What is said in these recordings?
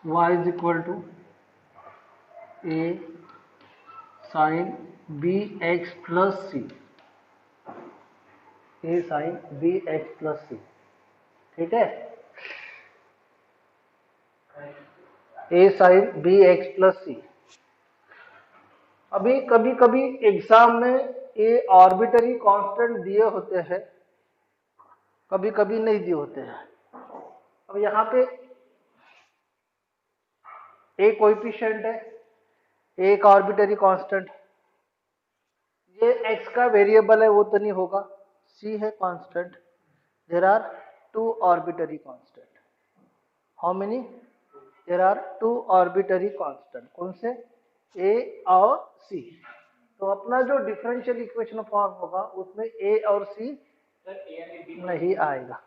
y is equal to A sine B x plus C, A sine B x plus C, ठीक है, A sine B x plus C. अभी कभी कभी exam में ये arbitrary constant दिए होते हैं, कभी कभी नहीं दिए होते हैं। अब यहाँ पे ए कोएफिशिएंट है, एक आर्बिटरी कांस्टेंट, ये एक्स का वेरिएबल है वो तो नहीं होगा, सी है constant. There are two arbitrary constant. How many? There are two arbitrary constant. कौन से? ए और सी। तो अपना जो डिफरेंशियल इक्वेशन फॉर्म होगा उसमें ए और सी नहीं आएगा,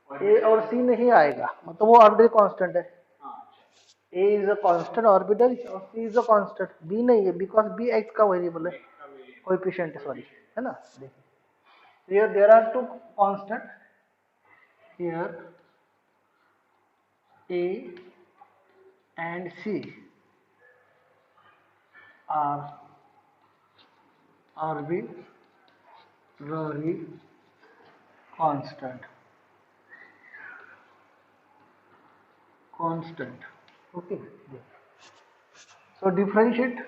ए और सी नहीं आएगा, मतलब वो आर्बिटरी कांस्टेंट है। A is a constant orbital और C is a constant, B नहीं है because B x का वेरिएबल है, कोएफिशिएंट है, सॉरी, है ना। देखिए here there are two constant, here A and C are arbitrary constant, okay। So differentiate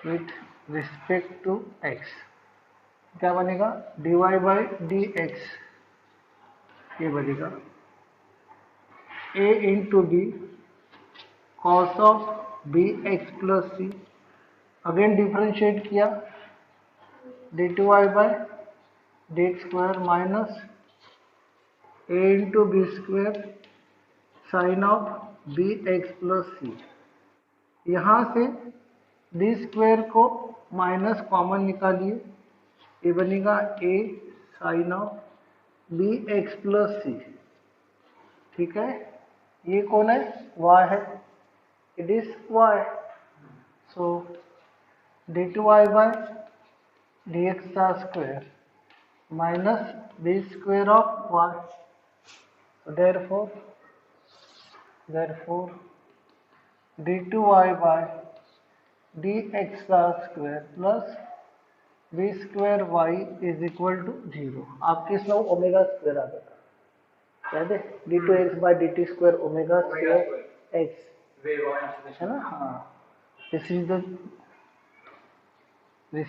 with respect to x, क्या बनेगा? dy by dx, ये बनेगा a into B cos of B x plus C, again differentiate किया, D two Y by D x square minus A into B square sine of B x plus सी। यहाँ से D square को minus common निकालिए, ये बनेगा A sine of B x plus C, ठीक है। ये कौन है? y है, it is y। So D two Y by D x का square minus b square of y, therefore D two Y by D x का square plus B square Y is equal to 0। आपके इसमें omega square आ जाता है, याद है, d two x by d t square omega square x, है ना। हाँ, दिस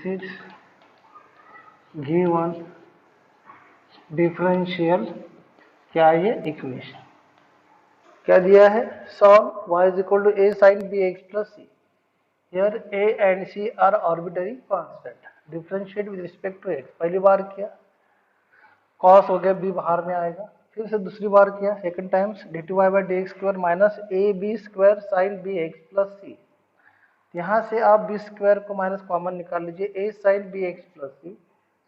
इज गिवन डिफरेंशियल, क्या ये इक्वेशन क्या दिया है? Solve y is equal to A sine B x plus c, here a and c are arbitrary constant, differentiate with respect to x। पहली बार किया cos हो गया, b बाहर में आएगा, फिर से दूसरी बार किया second times, d two y by D x square minus a b square sine B x plus सी। यहाँ से आप बी स्क्वायर को माइनस कॉमन निकाल लीजिए, a sine B x plus c,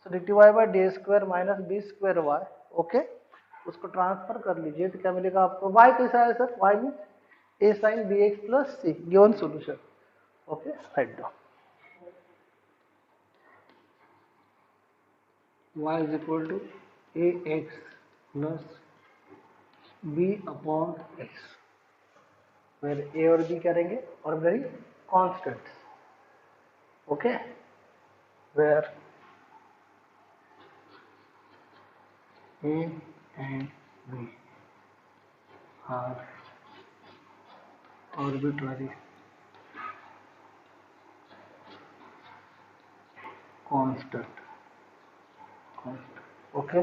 so D two y by d square minus b square y, okay. उसको transfer कर लीजिए तो क्या मिलेगा आपको? y कैसा है सर? y में a sine B x plus C, given solution, okay. Right down y is equal to a x plus b upon x, where a और बी क्या रहेंगे? Ordinary constants, okay, where a and b are arbitrary constant, okay.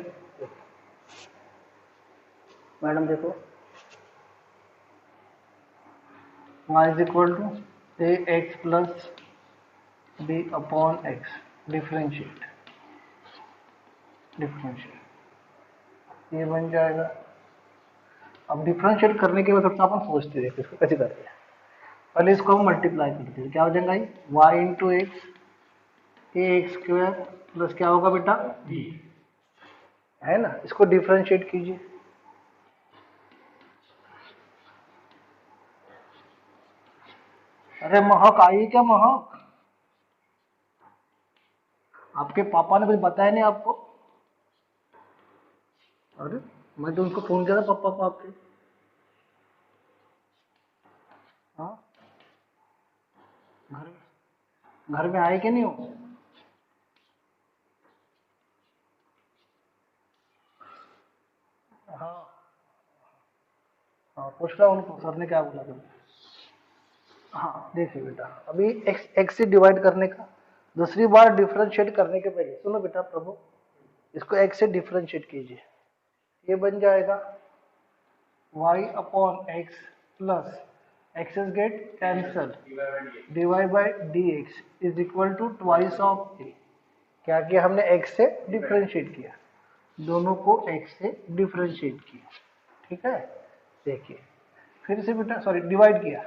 Madam देखो, y is equal to a x plus b upon x, differentiate, ये बन जाएगा। अब differentiate करने के बाद अपन सोचते हैं इसको कैसे करते हैं। पहले इसको हम मल्टीप्लाई करते हैं, क्या हो जाएगा? y इंटू एक्स ए एक्स स्क्वायर प्लस क्या होगा बेटा? b, है ना। इसको डिफरेंशिएट कीजिए, अरे महक आई क्या? महक, आपके पापा ने कुछ बताया नहीं आपको? अरे मैं तो उनको फोन किया था पापा को आपके। हाँ, घर में आए कि नहीं हो? हाँ हाँ, पूछ रहा हूँ उनको सर ने क्या बोला था। हाँ देखिए बेटा, अभी एक्स एक्स से डिवाइड करने का, दूसरी बार डिफरेंशिएट करने के पहले सुनो बेटा प्रभु, इसको एक्स से डिफरेंशिएट कीजिए। ये बन जाएगा y upon x plus x's get cancel dy by D x is equal to twice of a. क्या किया हमने, x से डिफरेंशिएट किया, दोनों को x से डिफरेंशिएट किया। ठीक है, देखिए फिर से बेटा, सॉरी डिवाइड किया,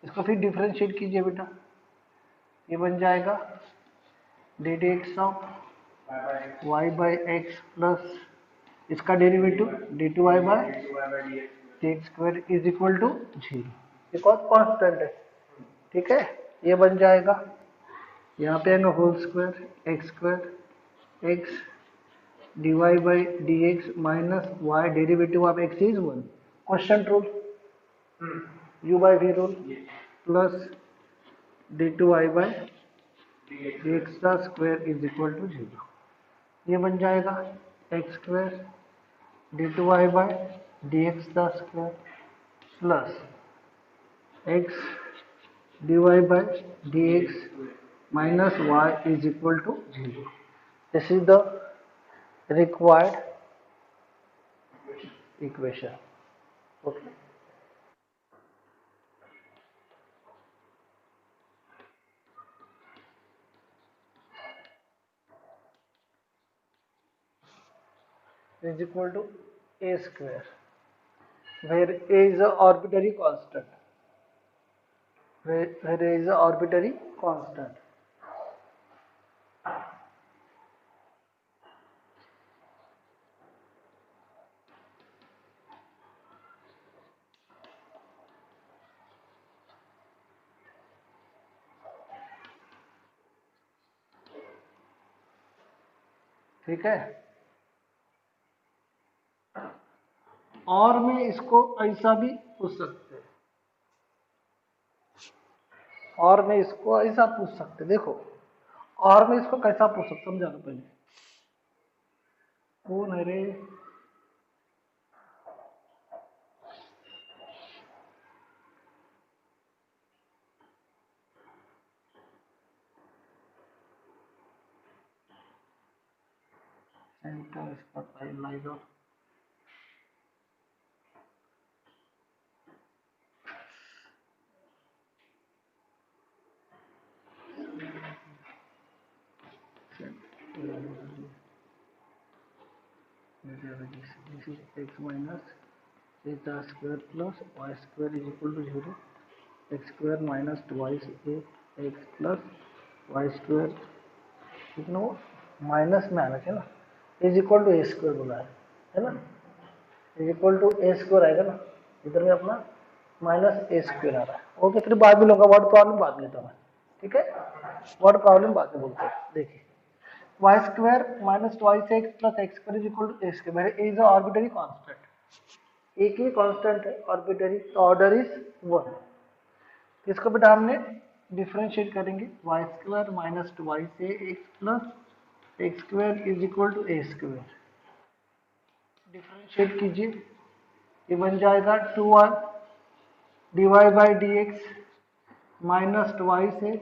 इसको फिर डिफरेंशिएट कीजिए बेटा। ये बन जाएगा d d x of y by x plus इसका derivative d two y by D x square is equal to zero. ये कौन कॉन्स्टेंट है, ठीक है। ये बन जाएगा, यहाँ पे आएगा whole square x square x d y by D x minus y derivative of x is one, question rule, u by v rule, plus d two y by D x का square is equal to zero. ये बन जाएगा x square d two y by D x का square plus x d y by D x minus y is equal to 0. This is the required equation. Okay. Is equal to a square, where a is a arbitrary constant. Where a is a arbitrary constant. ठीक है, और मैं इसको ऐसा भी पूछ सकते हैं, और मैं इसको ऐसा पूछ सकते, देखो और मैं इसको कैसा पूछ सकता हूँ, समझा दो पहले। कौन है रे, सेंटर इसका टाइम लाएगा, this is x minus theta square plus y square is equal to 0, x square minus twice a x plus y square, कितना वो माइनस में आना चाहिए ना, is equal to a square बोला है ना, is equal to a square आएगा ना, इधर में अपना माइनस ए स्क्वायर आ रहा है। ओके, फिर बाद में लूंगा, वर्ड प्रॉब्लम बाद में लेता हूँ मैं, ठीक है, वर्ड प्रॉब्लम बाद में बोलते हैं। देखिए y square minus twice x plus x square is equal to a square, मेरे a is a arbitrary constant, एक ही कांस्टेंट है आर्बिट्ररी, तो ऑर्डर इज वन। इसको बेटा हमने डिफरेंशिएट करेंगे, y square minus twice a x plus x square is equal to a square. Differentiate कीजिए, ये बन जाएगा two y d y by D x minus twice a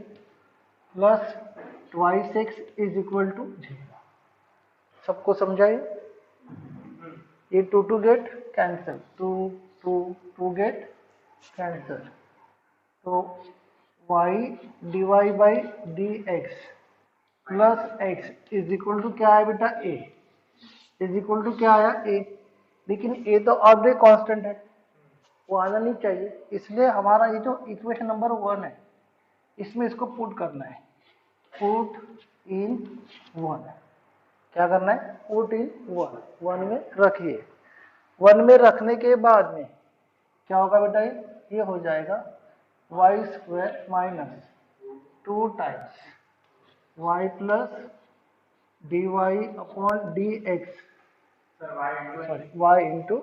plus twice x is equal to zero. सबको समझाइए, ये two two get cancel, two two two get cancel, तो y d y by D x plus x is equal to क्या है बेटा, a is equal to क्या आया, a, लेकिन a तो ऑलरेडी कांस्टेंट है, वो आना नहीं चाहिए, इसलिए हमारा ये जो इक्वेशन नंबर वन है, इसमें इसको पुट करना है, पुट इन वन। क्या करना है, पुट इन वन, वन में रखिए। वन में रखने के बाद में क्या होगा बेटा, ये हो जाएगा y square minus two times y plus d y upon d x sorry y into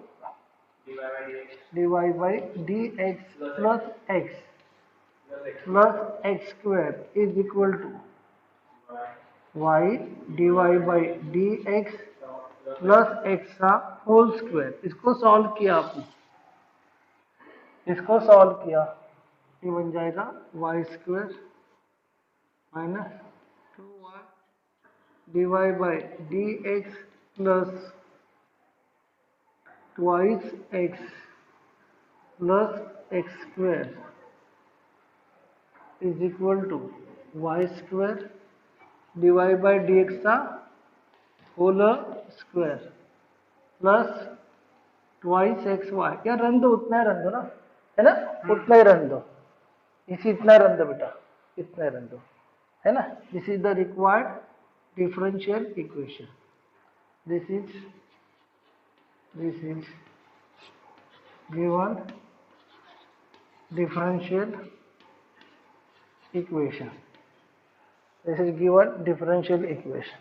dy by D x plus x square is equal to y dy by D x plus x का whole square. इसको solve किया आपने, इसको solve किया, ये बन जाएगा y square minus 2y d y by D x plus twice x plus x square is equal to y square d y by D x का whole square plus twice x y. या रन दो, उतना ही run दो ना, है ना, उतना ही रन दो, इसी इतना ही रन दो बेटा, इतना ही रन दो, है ना। This is the required differential equation, this is given differential equation, this is given differential equation.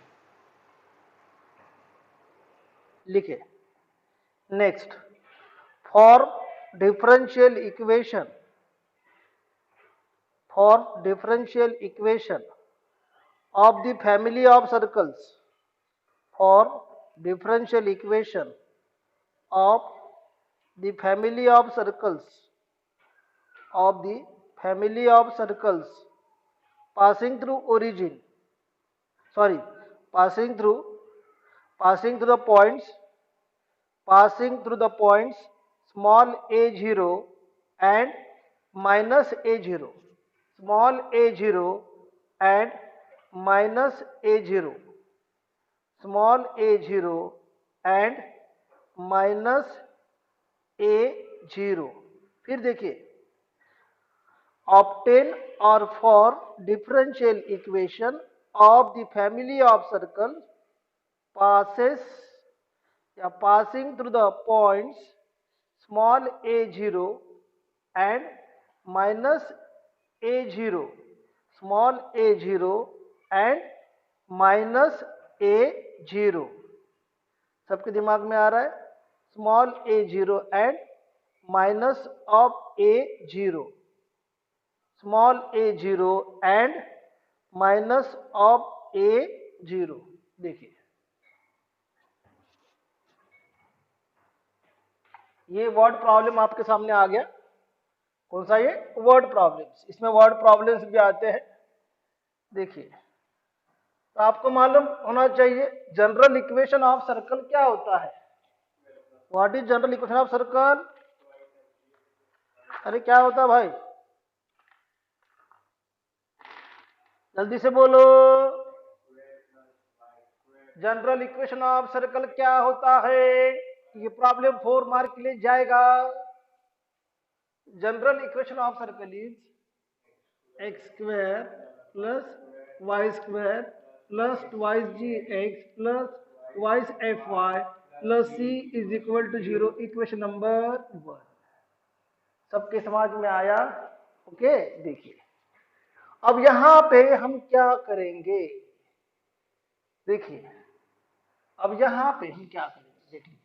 लिखे next, for differential equation of the family of circles, for differential equation of the family of circles passing through origin, sorry, passing through the points small a0 and minus a0, small a0 and minus a0, small a0 and minus a0। फिर देखिए, obtain or for differential equation of the family of circle passing through the points small a0 and minus a0, small a0 and minus a0। सबके दिमाग में आ रहा है, small a0 and minus of a0, small a0 and minus of a0। देखिए ये word problem आपके सामने आ गया। कौन सा ये? Word problems. इसमें वर्ड प्रॉब्लम्स भी आते हैं। देखिए, तो आपको मालूम होना चाहिए जनरल इक्वेशन ऑफ सर्कल क्या होता है। What is general equation of circle? अरे क्या होता है भाई, जल्दी से बोलो। जनरल इक्वेशन ऑफ सर्कल क्या होता है? ये प्रॉब्लम 4 मार्क के लिए जाएगा। General equation of circle is x square plus y square plus twice g x plus twice f y plus c is equal to 0। Equation number 1 सबके समझ में आया? ओके, देखिए अब यहां पे हम क्या करेंगे। देखिए अब यहां पे हम क्या करेंगे, देख लीजिए।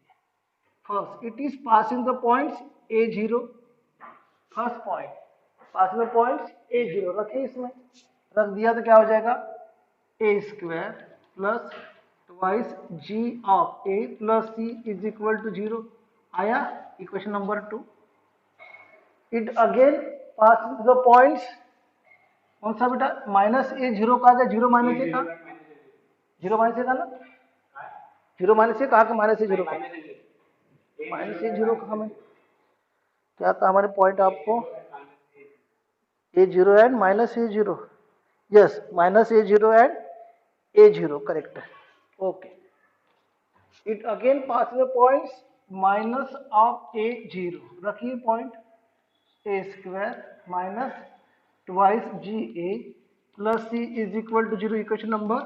First it is passing the points a0, first point passing the points a0 रखिए, इसमें रख दिया तो क्या हो जाएगा, a square plus twice g of a plus c is equal to 0 आया। Equation number 2 it again passing the points, कौन सा बेटा, माइनस a0 का गया, 0 माइनस ए का, 0 माइनस ए का ना, 0 माइनस ए कहा कि माइनस a0 का, माइनस a0 का हमें क्या कहा हमारे पॉइंट आपको, a0 and minus a0, yes minus a0 and a0 correct है। Okay, it again pass the points minus of a0 रखिए point a square minus twice g a plus c is equal to 0। Equation number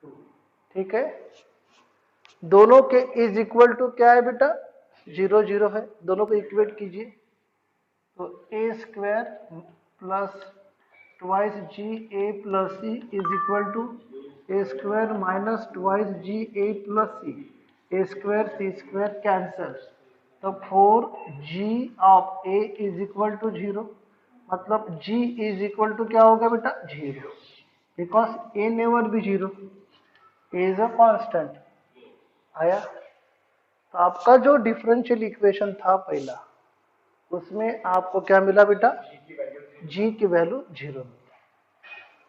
2, ठीक है। दोनों के is equal to क्या है बेटा, 0 0 है, दोनों को इक्वेट कीजिए तो a square plus twice g a plus c is equal to a square minus twice g a plus C. A square c square cancel, तो 4g of a is equal to 0, मतलब g is equal to क्या होगा बेटा 0, because A never be 0, A is a constant. आया? तो आपका जो differential equation था पहला, उसमें आपको क्या मिला बेटा, g की वैल्यू 0 मिला।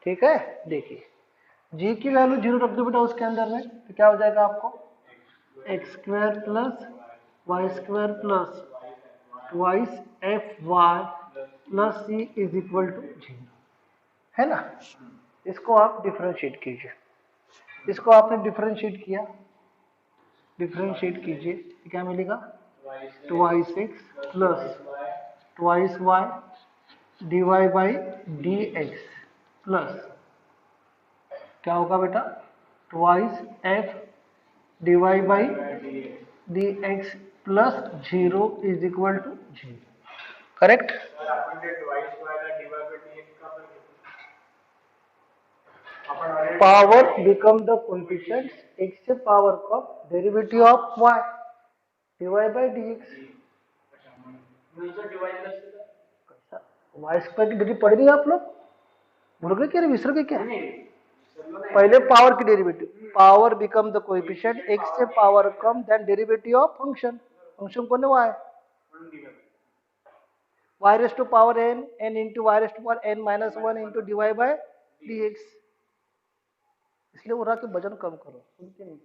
ठीक है, देखिए g की वैल्यू 0 रख दो बेटा उसके अंदर में, तो क्या हो जाएगा आपको x square plus y square plus twice f y plus c is equal to 0, है ना। इसको आप डिफरेंशिएट कीजिए, इसको आपने डिफरेंशिएट किया, डिफरेंशिएट कीजिए, क्या मिलेगा twice x plus twice y d y by D x plus क्या होगा बेटा twice f d y by D x plus 0 is equal to 0, correct. Power become the coefficients x से पावर का derivative of y d y by D x. Y square की derivative पढ़ रही आप लोग, भूल गए क्या, विसर गए क्या? पहले पावर की derivative, power become the coefficient x से पावर कम then derivative of function, function कौन है y, y raise to power n, n into y raise to power n minus 1 into d y by D x. इसलिए वो रहा कि वजन कम करो, सुनते नहीं,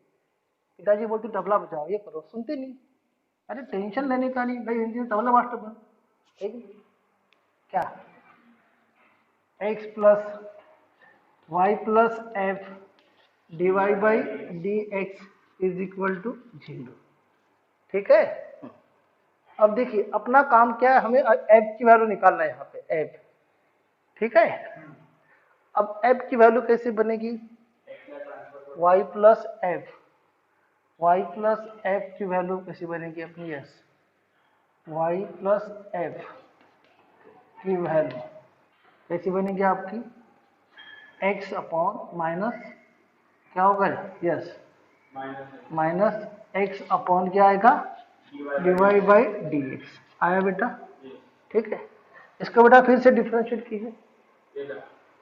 पिताजी बोलते तबला बजाओ, ये करो, सुनते नहीं। अरे टेंशन लेने का नहीं भाई, हिंदी में तबला मास्टर बन, ठीक है क्या, x plus y plus f d y by D x is equal to 0, ठीक है। अब देखिए अपना काम क्या है, हमें एफ की वैल्यू निकालना है यहाँ पे एफ, ठीक है। अब एफ की वैल्यू कैसे बनेगी, y plus f, y plus f की वैल्यू कैसी बनेगी अपनी, यस y प्लस एफ की वैल्यू कैसी बनेगी आपकी, x अपॉन माइनस क्या होगा, यस माइनस x अपॉन क्या आएगा डिवाइड बाई डी एक्स, आया बेटा, ठीक है। इसको बेटा फिर से डिफरेंशिएट कीजिए,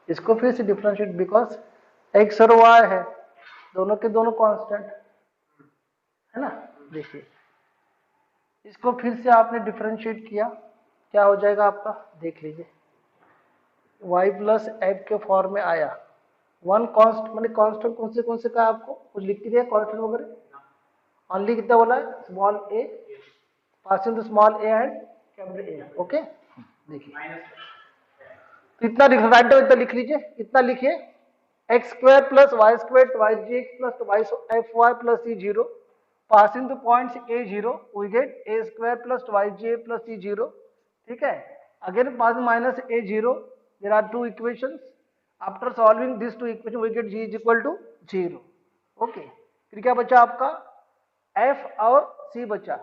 इसको फिर से डिफरेंशिएट, बिकॉज x और y है, दोनों के दोनों कांस्टेंट है ना। देखिए इसको फिर से आपने डिफरेंशिएट किया, क्या हो जाएगा आपका, देख लीजिए y प्लस एफ के फॉर्म में आया, वन कॉन्स्ट मैंने कांस्टेंट कौन से का आपको कुछ लिख के दिया कांस्टेंट वगैरह, ओनली कितना बोला है, small a, passing to small a and capital A, okay. देखिए तो इतना राइट डाउन, इतना लिख लीजिए, इतना लिखिए x square plus y square twice g x plus twice f y plus c 0, passing to points a0 we get a square plus 2ga plus c0, ठीक है। again passing minus a0, there are two equations, after solving these two equations we get g is equal to 0, okay। फिर क्या बचा आपका f और c बचा,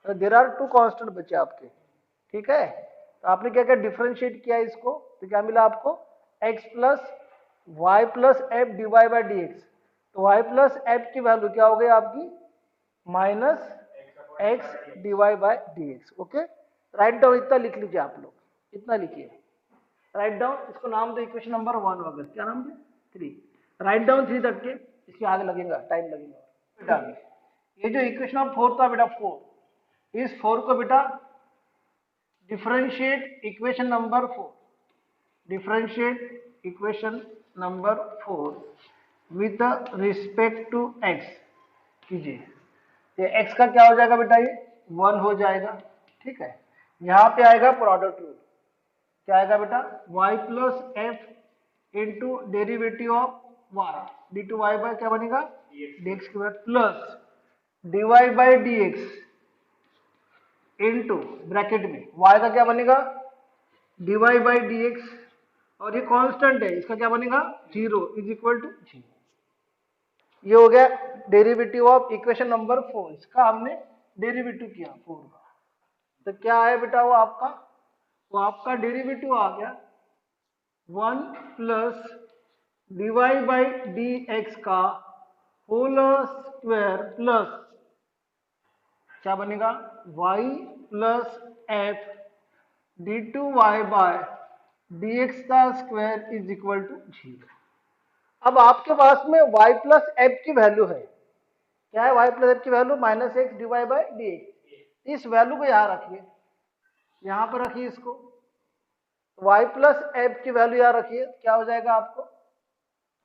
तो there are to constant बचे आपके, ठीक है। तो आपने क्या क्या डिफरेंशिएट किया इसको, तो क्या मिला आपको x plus y plus f d y by D x, तो y प्लस एफ की वैल्यू क्या हो गई आपकी minus x d y by D x, okay. Right down इतना लिख लीजिए आप लोग, इतना लिखिए, राइट डाउन, इसको नाम दो इक्वेशन नंबर 1 वगैरह, क्या नाम दे 3, राइट डाउन 3 तक के, इसके आगे लगेगा टाइम लगेगा बेटा। ये जो इक्वेशन ऑफ 4 था बेटा 4, इस 4 को बेटा differentiate equation number 4, differentiate equation number 4 with respect to x कीजिए, ये x का क्या हो जाएगा बेटा, ये 1 हो जाएगा, ठीक है। यहाँ पे आएगा प्रोडक्ट रूल, क्या आएगा बेटा y plus f into derivative of y d two y by क्या बनेगा डी एक्स के बाद plus d y by D x into bracket में y का क्या बनेगा d y by D x, और ये कांस्टेंट है, इसका क्या बनेगा 0 इज इक्वल टू 0। ये हो गया डेरिवेटिव ऑफ इक्वेशन नंबर 4, इसका हमने डेरिवेटिव किया 4 का, तो क्या है बेटा वो आपका डेरिवेटिव आ गया 1 plus d y by D x का होल स्क्वायर प्लस क्या बनेगा, y plus f d two Y by D x का स्क्वायर इज इक्वल टू 0। अब आपके पास में y प्लस एफ की वैल्यू है, क्या है y प्लस एफ की value, minus x d y by D x. इस वैल्यू को यहाँ रखिए, यहाँ पर रखिए इसको, y प्लस एफ की वैल्यू यहाँ रखिए, क्या हो जाएगा आपको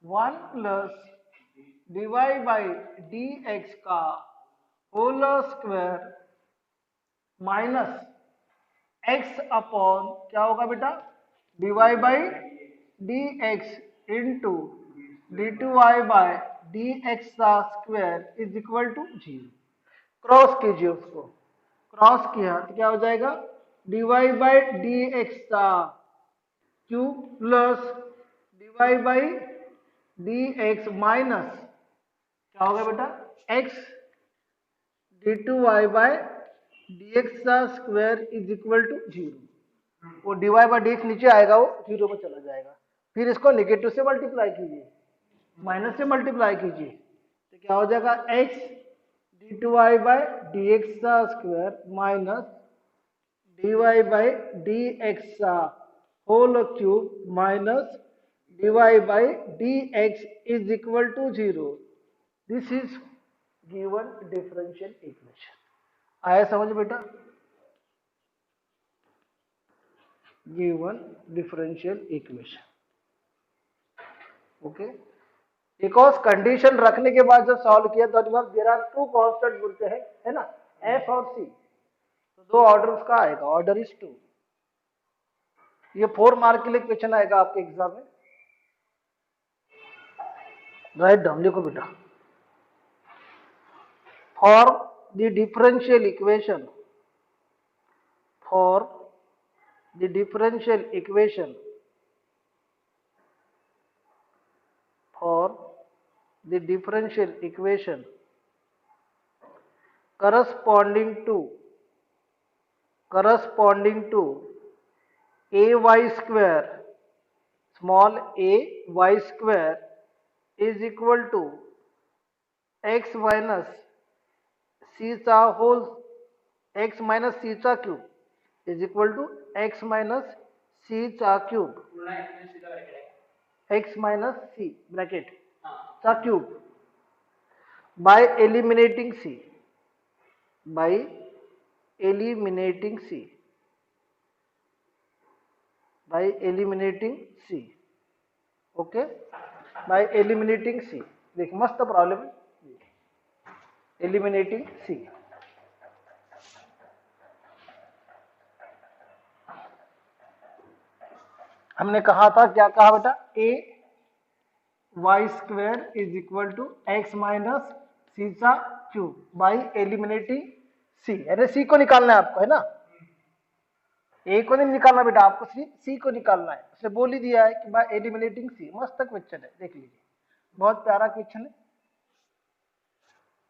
1 plus d y by D x का whole square minus x upon क्या होगा बेटा, d y by D x into d two Y by D x का square is equal to 0। Cross कीजिए, उसको क्रॉस किया तो क्या हो जाएगा, d y by D x का cube plus d y by D x minus क्या होगा बेटा, x d two Y by D x का स्क्वायर इज इक्वल टू 0। वो d y by D x नीचे आएगा, वो 0 में चला जाएगा। फिर इसको नेगेटिव से मल्टीप्लाई कीजिए, माइनस से मल्टीप्लाई कीजिए तो क्या हो जाएगा, x d two y by D x का square minus d y by D x का whole cube minus d y by D x is equal to 0। This is given differential equation. आया समझ बेटा, given differential equation. Okay, because condition रखने के बाद जब solve किया तो देयर आर टू कांस्टेंट बोलते हैं, है ना, एफ और सी, तो 2 ऑर्डर उसका आएगा, ऑर्डर इज 2। ये 4 मार्क के लिए क्वेश्चन आएगा आपके एग्जाम में। राइट डाउन, लिखो बेटा, for the differential equation, for the differential equation, for the differential equation corresponding to ay square, small a y square is equal to x minus c चा whole, x minus c चा cube is equal to x minus c चा cube, x minus c bracket चा cube by eliminating c, by eliminating c, by eliminating c। Okay, by eliminating c, देख मस्त problem है, eliminating c। हमने कहा था, क्या कहा बेटा, a y square is equal to x minus सी चा क्यूब बाई एलिमिनेटिंग सी। अरे सी को निकालना है आपको, है ना, ए को नहीं निकालना बेटा, आपको सी को निकालना है। उसने बोल ही दिया है कि बाय एलिमिनेटिंग सी। मस्त क्वेश्चन है, देख लीजिए, बहुत प्यारा क्वेश्चन है।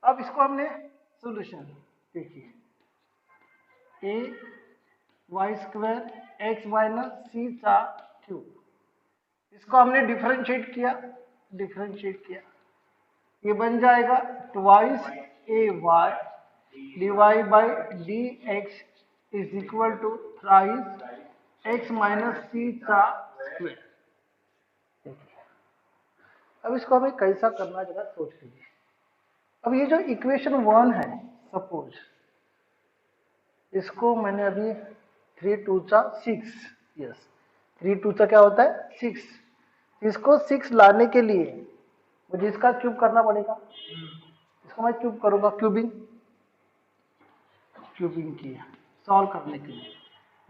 अब इसको हमने सोल्यूशन देखिए, a y square x minus सी चा क्यूब, इसको हमने डिफरेंशिएट किया, ये बन जाएगा twice a y d y by D x is equal to thrice x minus c का स्क्वायर। अब इसको हमें कैसा करना जरा सोच लीजिए। अब ये जो इक्वेशन 1 है, सपोज इसको मैंने अभी 3 2 चा 6, यस 3 2 चा क्या होता है 6, इसको 6 लाने के लिए मुझे इसका क्यूब करना पड़ेगा। इसको मैं क्यूब करूंगा, क्यूबिंग किया सॉल्व करने के लिए,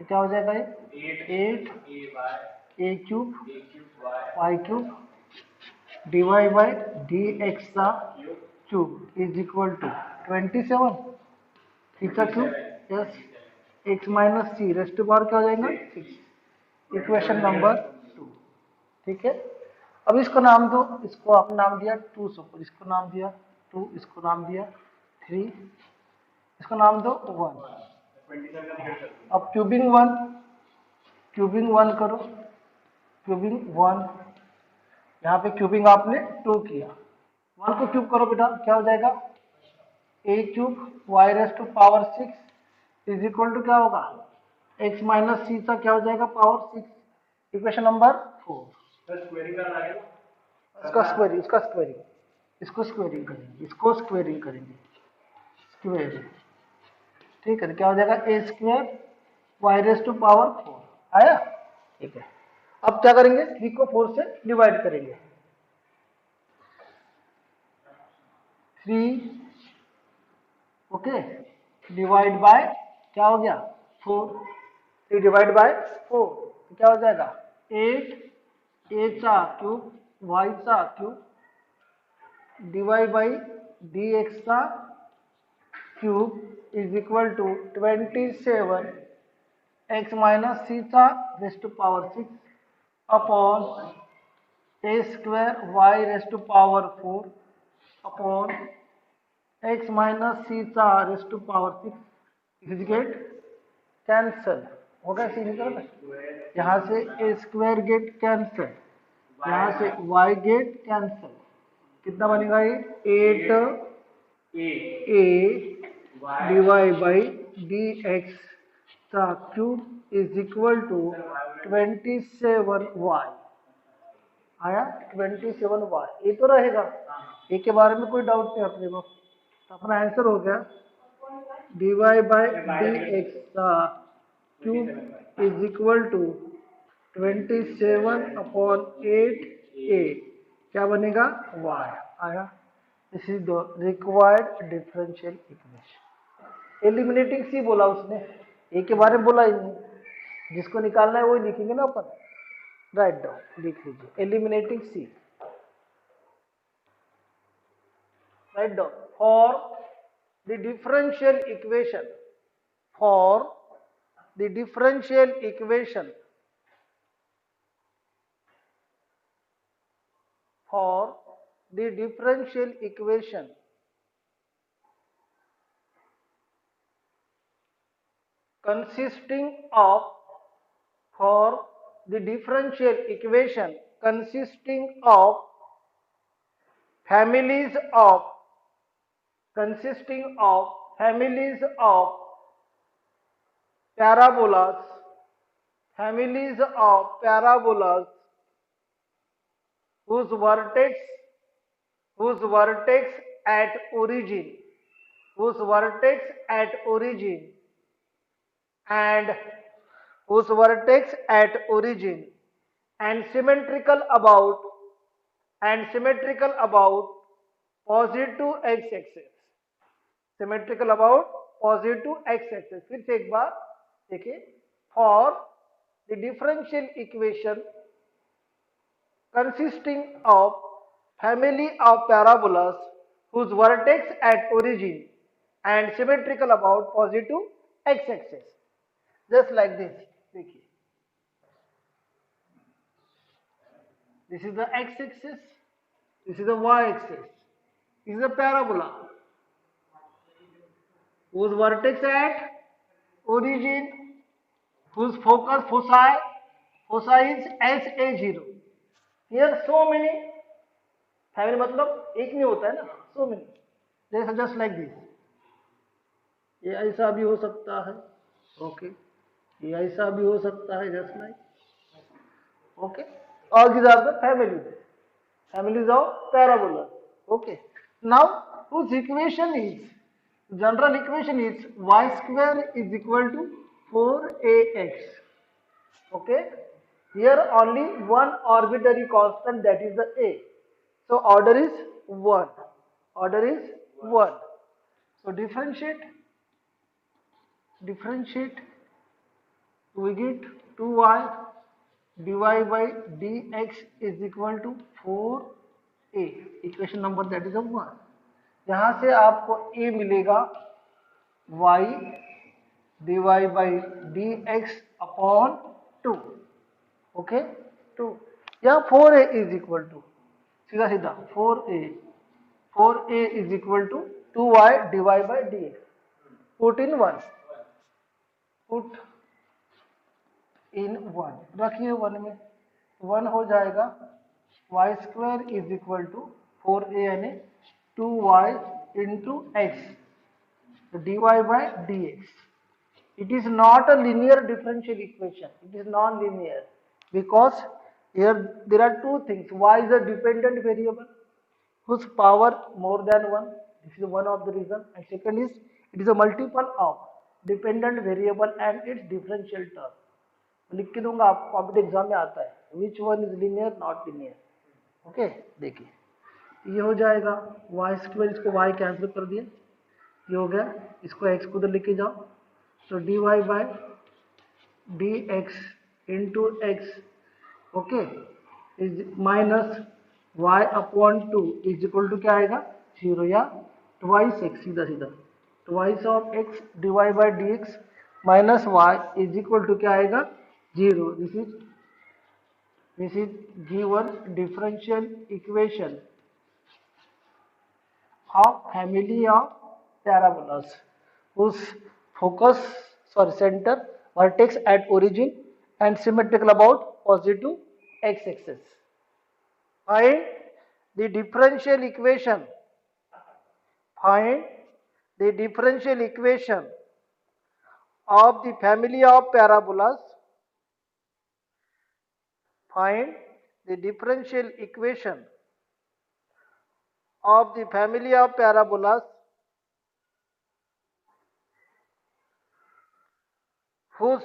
तो क्या हो जाएगा ये 8 a cube y cube d y by D x का cube is equal to 27 theta cube yes x minus c raised to power क्या हो जाएगा 6। इक्वेशन नंबर 2, ठीक है। अब इसको नाम दो, इसको आपने नाम दिया 2, सपोज इसको नाम दिया 2, इसको नाम दिया 3, इसको नाम दो 1। अब क्यूबिंग 1 करो, क्यूबिंग 1, यहाँ पे क्यूबिंग आपने 2 किया, 1 को क्यूब करो बेटा, क्या हो जाएगा a cube y raise to power 6 is equal to क्या होगा, एक्स माइनस सी का क्या हो जाएगा पावर 6। Equation number 4। इसका स्क्वायरिंग, इसको स्क्वायरिंग करेंगे, स्क्वायरिंग। ठीक है, क्या हो जाएगा a square Y raise to power 4 आया। ठीक है, अब क्या करेंगे, 3 को 4 से डिवाइड करेंगे। 3 ओके डिवाइड बाय क्या हो गया 4, 3 डिवाइड बाय 4 तो क्या हो जाएगा 8 ए चा क्यूब वाई चा cube divide by D X चा cube is equal to 27 X minus सी चा raise to power 6 upon A square Y raise to power 4 upon X minus सी चा raise to power 6 is get cancel होगा, C निकल यहाँ से ए square gate cancel, यहाँ से Y get cancel, कितना बनेगा ये 8 a divide by D x का cube is equal to 27 y आया। 27 वाई ये तो रहेगा, ए के बारे में कोई डाउट नहीं अपने को, तो अपना आंसर हो गया डिवाइड बाई डी एक्स का cube is equal to 27 upon 8 a क्या बनेगा y आया। This is the required differential equation. Eliminating c बोला उसने, ए के बारे में बोला ही नहीं, जिसको निकालना है वही लिखेंगे ना अपन। राइट डाउन लिख लीजिए eliminating c, right down for the differential equation, for the differential equation, for the differential equation consisting of, for the differential equation consisting of families of parabolas, whose vertex at origin and symmetrical about positive x-axis, फिर से एक बार देखिए, for the differential equation consisting of family of parabolas whose vertex at origin and symmetrical about positive x-axis, just like this। देखिए, this is the x-axis, this is the y-axis, this is a parabola whose vertex at origin, whose foci is SA0। Here so many, family मतलब एक नहीं होता है ना, so many, जैसा just like this, ये ऐसा भी हो सकता है, ओके ये ऐसा भी हो सकता है just like, okay all these are the families of parabola। okay now whose equation is, general equation is y square is equal to 4ax। okay here only one arbitrary constant, that is the a, so order is 1, so differentiate we get 2y divided by dx is equal to 4a, equation number that is 1। यहाँ से आपको a मिलेगा y divide by dx upon 2, okay 2, यहाँ 4a is equal to सीधा 4a is equal to 2y divide by dx, put in 1 रखिए, 1 में 1 हो जाएगा, y square is equal to 4a यानी 2y इंटू एक्स तो dy by dx. It is not a linear differential equation. It is non-linear because here there are two things. Y is a dependent variable whose power more than one. This is one of the reason. And second is it is a multiple of dependent variable and its differential term. लिख के दूंगा आपको, competitive exam में आता है. Which one is linear, not linear. Okay, देखिए ये हो जाएगा y स्क्वायर, इसको y कैंसिल कर दिया, ये हो गया, इसको x को उधर लेके जाओ, तो dy by dx into x, okay, is minus y upon 2 is equal to क्या आएगा 0 या ट्वाइस x, सीधा सीधा twice of x divide by dx minus y is equal to क्या आएगा 0. This is given differential equation of family of parabolas whose center, vertex at origin and symmetrical about positive x-axis. Find the differential equation. Find the differential equation of the family of parabolas. Find the differential equation of the family of parabolas whose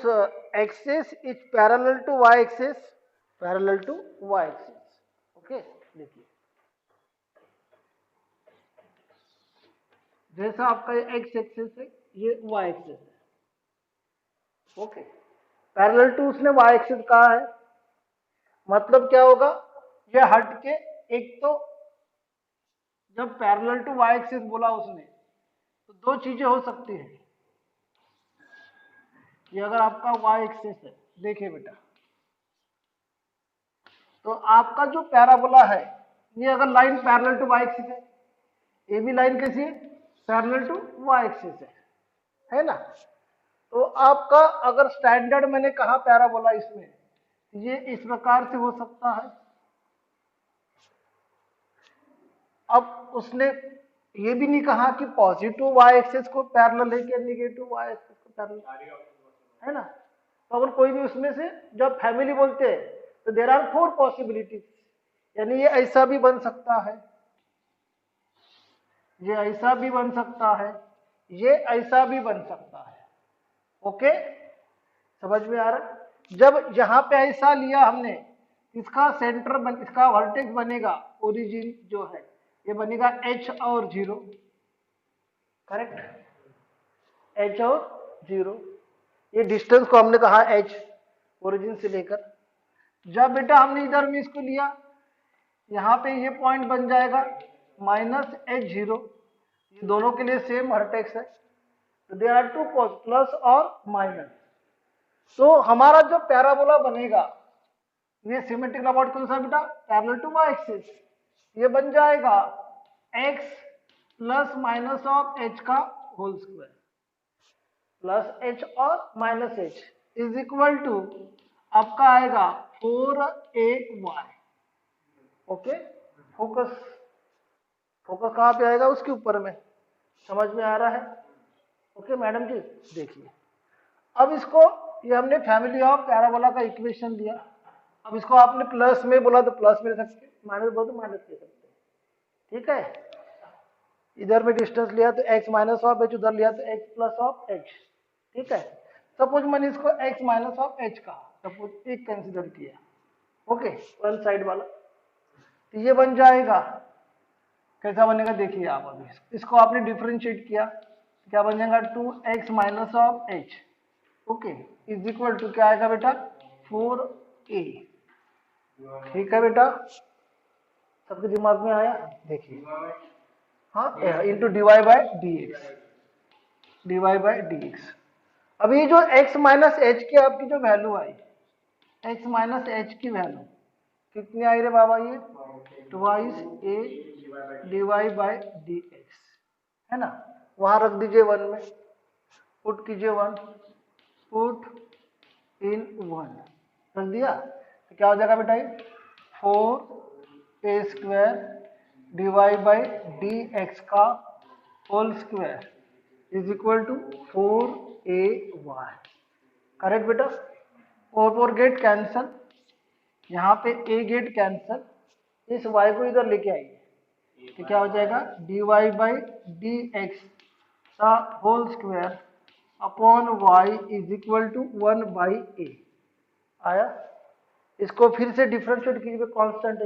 axis is parallel to y-axis, okay, देखिए जैसा आपका ये x axis है, ये y axis है, okay, parallel to उसने y axis कहा है, मतलब क्या होगा, ये हट के, एक तो जब पैरेलल टू y एक्सिस बोला उसने तो दो चीजें हो सकती है. ये अगर आपका y एक्सिस है, देखिए बेटा, तो आपका जो पैराबोला है, ये अगर line parallel to y axis है, ये भी लाइन कैसी है, पैरेलल टू y एक्सिस है ना. तो आपका अगर स्टैंडर्ड मैंने कहा पैराबोला इसमें, ये इस प्रकार से हो सकता है. अब उसने ये भी नहीं कहा कि पॉजिटिव y एक्सिस को पैरेलल है कि नेगेटिव y एक्सिस को पैरेलल है ना. तो अगर कोई भी उसमें से जब फैमिली बोलते हैं तो देयर आर 4 पॉसिबिलिटीज, यानी ये ऐसा भी बन सकता है, ये ऐसा भी बन सकता है, ये ऐसा भी बन सकता है. ओके, समझ में आ रहा है. जब यहां पे ऐसा लिया हमने, इसका सेंटर इसका वर्टेक्स बनेगा, ओरिजिन जो है ये बनेगा h और 0, करेक्ट, h और 0, ये डिस्टेंस को हमने कहा h ओरिजिन से लेकर. जब बेटा हमने इधर में इसको लिया, यहाँ पे ये पॉइंट बन जाएगा माइनस h0, ये दोनों के लिए सेम वर्टेक्स है, तो देयर आर 2 प्लस और माइनस. तो हमारा जो पैराबोला बनेगा, ये सिमेट्रिकल अबाउट कौन सा बेटा, पैरेलल टू y एक्सिस, ये बन जाएगा x plus minus of h का होल स्क्वायर प्लस h और minus h is equal to आपका आएगा 4ay. ओके, फोकस कहाँ पे आएगा, उसके ऊपर में, समझ में आ रहा है. ओके मैडम जी, देखिए अब इसको, ये हमने फैमिली ऑफ पैराबोला का इक्वेशन दिया. अब इसको आपने प्लस में बोला तो प्लस में ले सकते, माइनस बोला तो माइनस ले सकते, ठीक है. इधर में डिस्टेंस लिया तो x माइनस ऑफ h, उधर लिया तो x प्लस ऑफ h, ठीक है. सपोज मैंने इसको x माइनस ऑफ h का सपोज एक कंसीडर किया, ओके, वन साइड वाला, तो ये बन जाएगा, कैसा बनेगा देखिए आप. अभी इसको आपने डिफरेंशिएट किया, क्या बन जाएगा 2x minus of h, okay, is equal to क्या आएगा बेटा 4a. ठीक है बेटा, सबके दिमाग में आया, देखिए, हाँ, इंटू डिवाइड बाय dx. अब ये जो x माइनस एच की आपकी जो वैल्यू आई, x माइनस एच की वैल्यू कितनी आई रे बाबा, ये twice a divide by dx है ना. वहां रख दीजिए 1 में, पुट कीजिए 1, पुट इन 1, रख दिया, तो क्या हो जाएगा बेटा, 4a square divide by dx का whole square is equal to 4ay। Correct बेटा? 4 गेट कैंसल, यहाँ पे a गेट कैंसल, इस y को इधर लेके आइए तो क्या हो जाएगा dy बाई डी एक्स का whole square upon y is equal to 1 by a. आया? इसको फिर से डिफरेंशिएट कीजिए, कांस्टेंट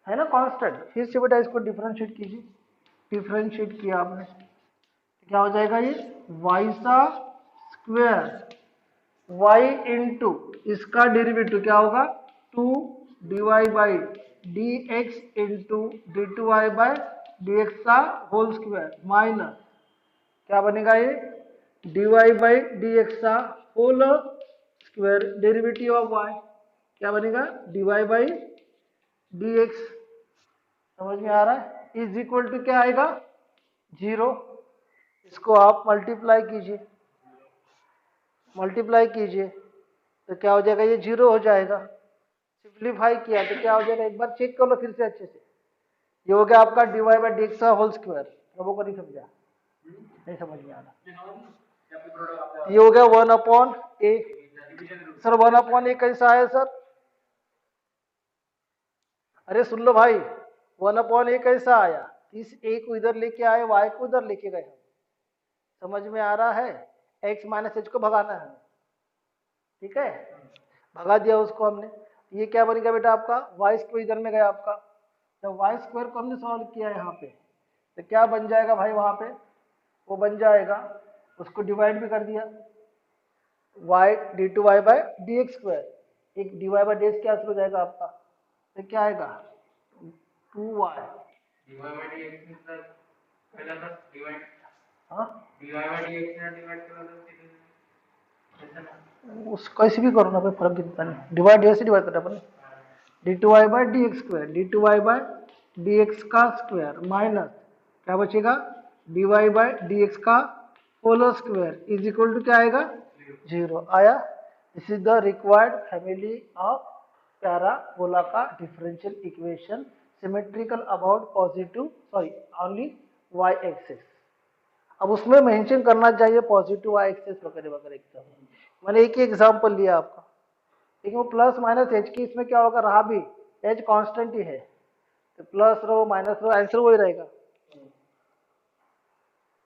है ना कांस्टेंट, फिर से बेटा इसको डिफरेंशिएट कीजिए। डिफरेंशिएट किया आपने तो क्या हो जाएगा ये y सा स्क्वायर y इंटू इसका डेरिवेटिव क्या होगा 2 dy by D x into d two y by D x का होल स्क्वायर माइनस क्या बनेगा ये dy बाई डी एक्स का whole square derivative of y क्या बनेगा dy बाई डी एक्स। समझ में आ रहा है? इज इक्वल टू क्या आएगा 0। इसको आप मल्टीप्लाई कीजिए तो क्या हो जाएगा ये 0 हो जाएगा। सिंप्लीफाई किया तो क्या हो जाएगा एक बार चेक कर लो फिर से अच्छे से। ये हो गया आपका dy बाई डी एक्स का होल स्क्वायर। लोगों को नहीं समझा? नहीं समझ में आ रहा? ये हो गया 1 अपॉन ए। सर 1 अपॉन ए कैसा है सर? अरे सुन लो भाई 1 अपॉन ए कैसा आया? इस ए को इधर लेके आए, y को उधर लेके गए। समझ में आ रहा है? x माइनस एच को भगाना है, ठीक है? भगा दिया उसको हमने। ये क्या बनेगा बेटा आपका y स्क्वायर इधर में गया आपका। जब y स्क्वायर को हमने सॉल्व किया यहाँ पे तो क्या बन जाएगा भाई वहां पे? वो बन जाएगा, उसको डिवाइड भी कर दिया y d two y by D x square. एक d y by D x क्या हो जाएगा आपका तो क्या आएगा 2y। उस कैसे भी करो ना कोई फर्क दिखता नहीं। डिवाइड ऐसे डिवाइड करना अपन d two y by D x square, d two y by D x का स्क्वायर माइनस क्या बचेगा d y by D x का whole square is equal to क्या आएगा 0। आया? This is the required family of parabola का differential equation symmetrical about positive only y axis. अब उसमें मेंशन करना चाहिए पॉजिटिव y एक्सिस वगैरह वगैरह एकदम। मैंने एक ही एग्जांपल लिया आपका, लेकिन वो प्लस माइनस एच की इसमें क्या होगा रहा भी एच कांस्टेंट ही है तो plus rho minus rho answer वही रहेगा।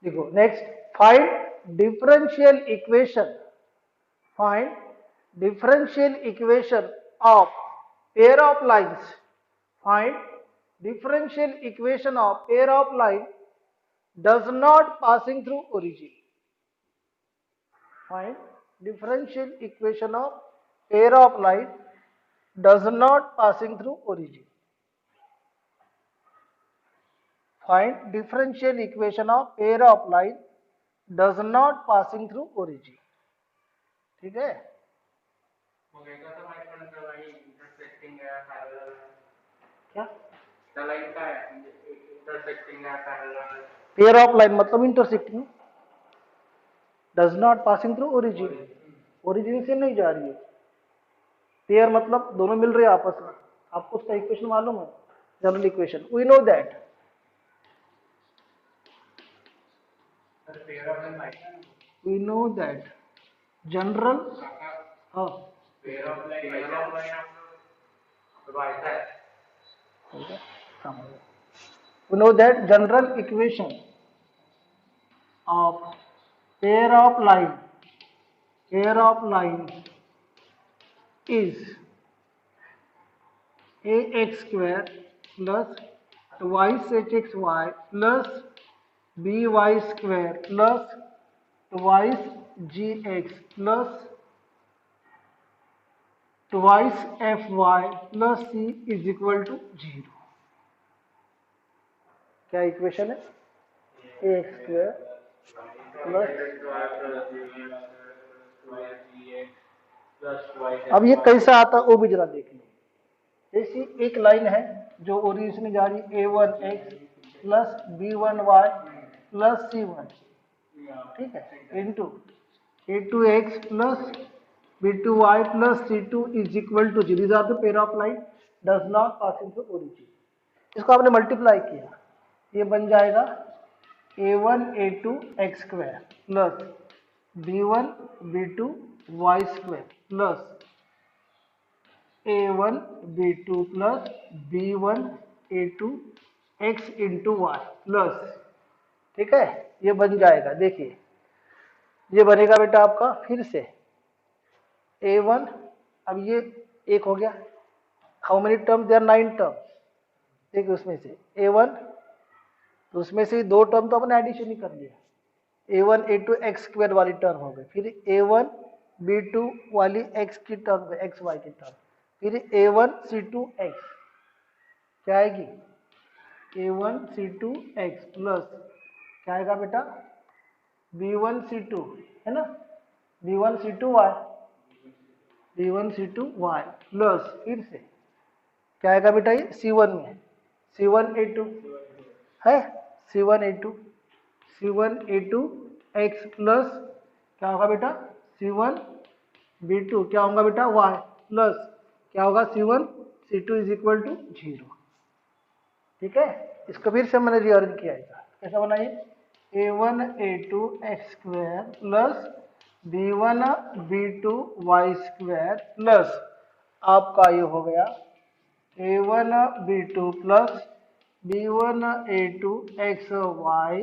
देखो next find differential equation of pair of lines. Find differential equation of pair of line does not passing through origin. Find differential equation of pair of line does not passing through origin. Find differential equation of pair of line does not passing through origin. ठीक है? क्या? Pair of line मतलब intersecting, does not passing through origin, origin से नहीं जा रही है। Pair मतलब दोनों मिल रहे हैं आपस में। आपको उसका इक्वेशन मालूम है general equation? We know that general we know that general equation of pair of line is ax square plus twice hxy plus by square plus twice gx plus twice fy plus c is equal to 0। क्या equation है? ax square plus, अब ये कैसा आता है वो भी जरा देख लो। जैसी एक लाइन है जो ओरिजिन में जा रही a1x plus b1y plus c1, ठीक है, into a2x plus b2y plus c2 is equal to 0। Is are the pair of line does not pass into origin. इसको आपने मल्टीप्लाई किया, ये बन जाएगा a1 a2 x square plus b1 b2 y square plus a1 b2 plus b1 a2 x into y plus, ठीक है, ये बन जाएगा। देखिए ये बनेगा बेटा आपका फिर से a1, अब ये एक हो गया, how many term, there 9 term, देखिए उसमें से a1, तो उसमें से दो टर्म तो अपने एडिशन ही कर लिया, a1 a2 x स्क्वायर वाली टर्म हो गई, फिर a1 b2 वाली x की टर्म, x y की टर्म, फिर a1 c2 x क्या आएगी, a1 c2 x प्लस क्या आएगा बेटा b1 c2, है ना, b1 c2 y, b1 c2 y plus फिर से क्या आएगा बेटा ये c1 में c1 a2 है, c1 a2 c1 a2 x plus क्या होगा बेटा c1 b2 क्या होगा बेटा y प्लस क्या होगा c1 c2 is equal to 0, ठीक है। इसको फिर से मैंने रीअरेंज किया है, कैसा बनाइए a1 a2 x square plus b1 b2 y square plus आपका ये हो गया a1 b2 plus b1 a2 x y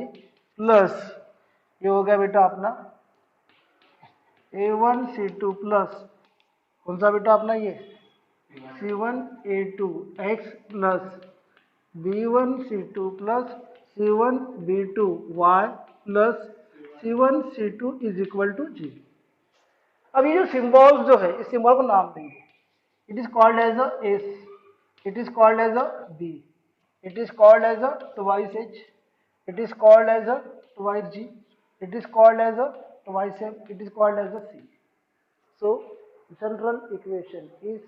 plus ये हो गया बेटा अपना a1 c2 प्लस कौन सा बेटा अपना ये c1 a2 x plus b1 c2 plus c1 b2 y plus c1 c2 is equal to 0। अब ये जो सिंबल्स जो है इस सिंबल को नाम देंगे, it is called as a s, it is called as a b, it is called as a twice h, it is called as a twice g, it is called as a twice m, it is called as a c. So general equation is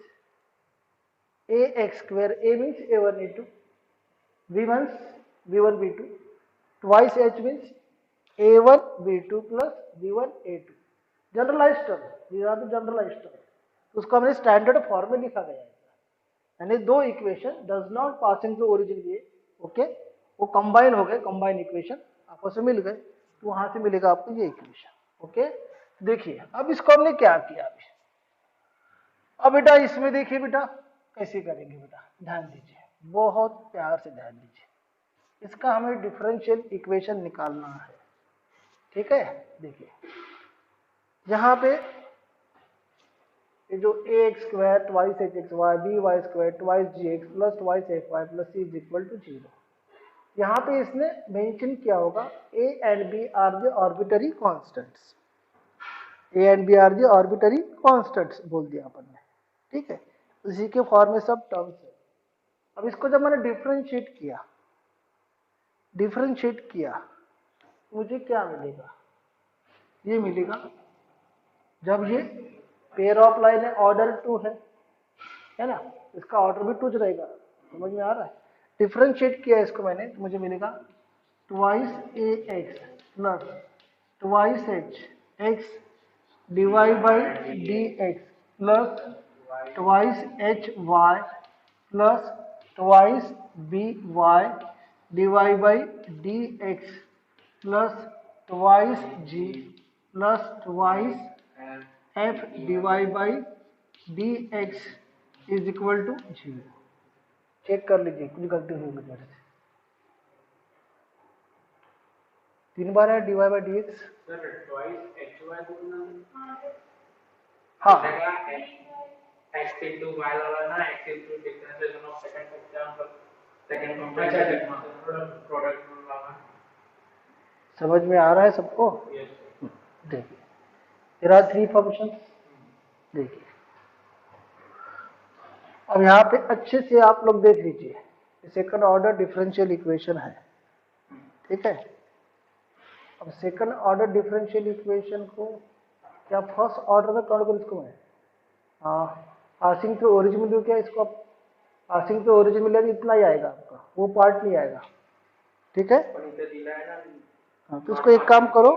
ax square, a means a1 a2, b means b1 b2, twice h means a1 b2 plus b1 a2, generalize term, these are the generalized term, उसको हमने standard form में लिखा गया है, यानी दो equation does not passing to origin ये, okay, वो कंबाइन हो गए, कंबाइन इक्वेशन आपस में मिल गए, तो वहां से मिलेगा आपको ये इक्वेशन, ओके। देखिए अब इसको हमने क्या किया अभी, अब बेटा इसमें देखिए बेटा कैसे करेंगे बेटा, ध्यान दीजिए, बहुत प्यार से ध्यान दीजिए, इसका हमें डिफरेंशियल इक्वेशन निकालना है, ठीक है। देखिए यहाँ पे ये जो a x square twice h x y b y square twice g x plus twice f y plus c is equal to 0, यहाँ पे इसने मेंशन किया होगा a and b are the arbitrary constants, a and b are the arbitrary constants बोल दिया अपन ने, ठीक है, इसी के फॉर्म में सब टर्म्स है। अब इसको जब मैंने डिफरेंशिएट किया मुझे क्या मिलेगा, ये मिलेगा जब ये पेयर ऑफ लाइन है ऑर्डर 2 है ना, इसका ऑर्डर भी 2 रहेगा, समझ में आ रहा है। डिफरेंशिएट किया इसको मैंने तो मुझे मिलेगा twice a x plus twice h x divide by D x plus twice h y plus twice b y divide by D x plus twice g plus twice f divide by D x is equal to 0। Check कर लीजिए कुछ गलती हुई मेरे से, 3 बार है divide by D x, हाँ x into y वाला ना x into differentiation of second complex product वाला समझ में आ रहा है सबको। देखिए there are 3 functions, देखिए अब यहाँ पे अच्छे से आप लोग देख लीजिए, सेकंड ऑर्डर डिफरेंशियल इक्वेशन है, ठीक है। अब सेकंड ऑर्डर डिफरेंशियल इक्वेशन को क्या फर्स्ट ऑर्डर में काउंट करूँ इसको मैं, पासिंग टू ओरिजिन में दूँ क्या इसको, पासिंग टू ओरिजिन मिलेगा इतना ही आएगा आपका, वो पार्ट नहीं आएगा, ठीक है। हाँ तो उसको एक काम करो,